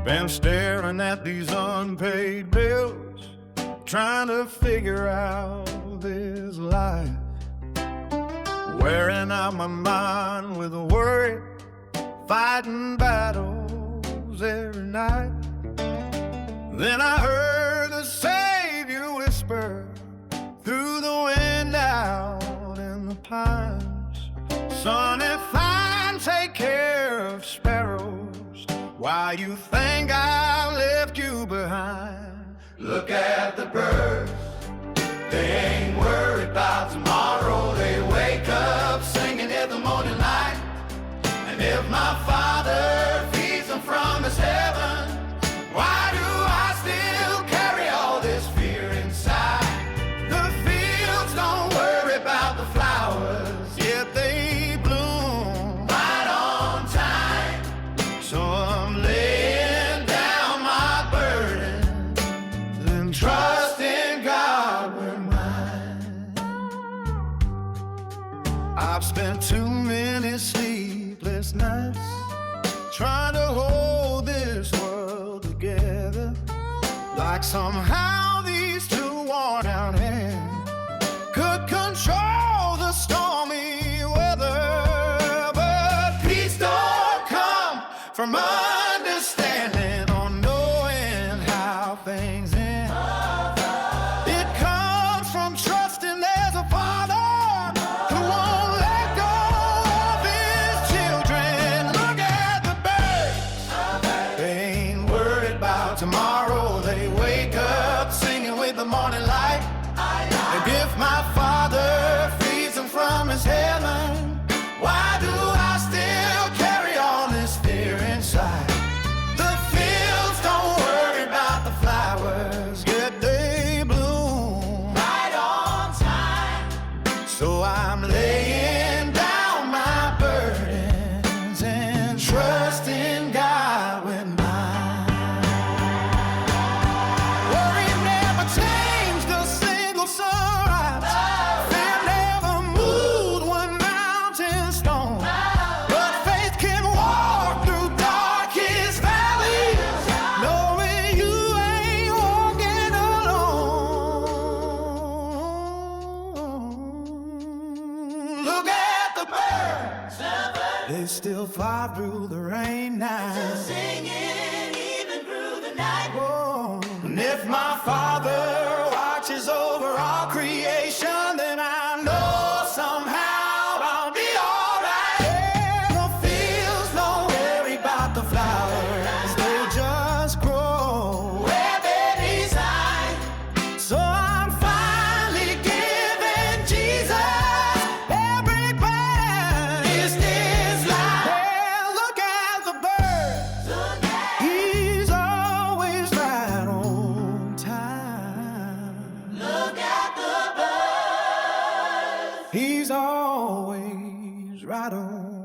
Been staring at these unpaid bills, trying to figure out this life. Wearing out my mind with worry, fighting battles every night. Then I heard the Savior whisper through the wind out in the pines, "Son, if I take care of sparrows, why you think I left you behind? Look at the birds, they ain't worried about tomorrow. They wake up singing in the morning light. And if my Father feeds them from his heaven, why do I still carry all this fear inside? The fields don't worry about the flowers, yet they bloom right on time. So I'm laying down my burdens and trusting God with mine. I've spent too many sleepless nights trying to hold this world together, like somehow these two worn out hands could control the stormy weather. But peace don't come from understanding or knowing how things end. It comes from trusting there's a Father who won't let go of his children. Look at the birds, they ain't worried about tomorrow. They wake up singing with the morning light. And if my Father feeds them from his heaven, why do I still carry all this fear inside? The fields don't worry about the flowers, yet they bloom right on time. So I'm laying down my burdens and trusting God with mine. Worry never changed a single sunrise. Fear never moved one mountain stone. But faith can walk through darkest valleys, knowing you ain't walking alone. Look at the birds, they still fly through the rain now, singing even through the night. Oh, and if my Father watches over all creation, then I know somehow I'll be alright. Yeah, the fields don't worry about the flowers, they just grow where they're designed. So I'm finally giving Jesus every burden. Is this life? Yeah, look at the birds, he's always right on time. Look at the birds, he's always right on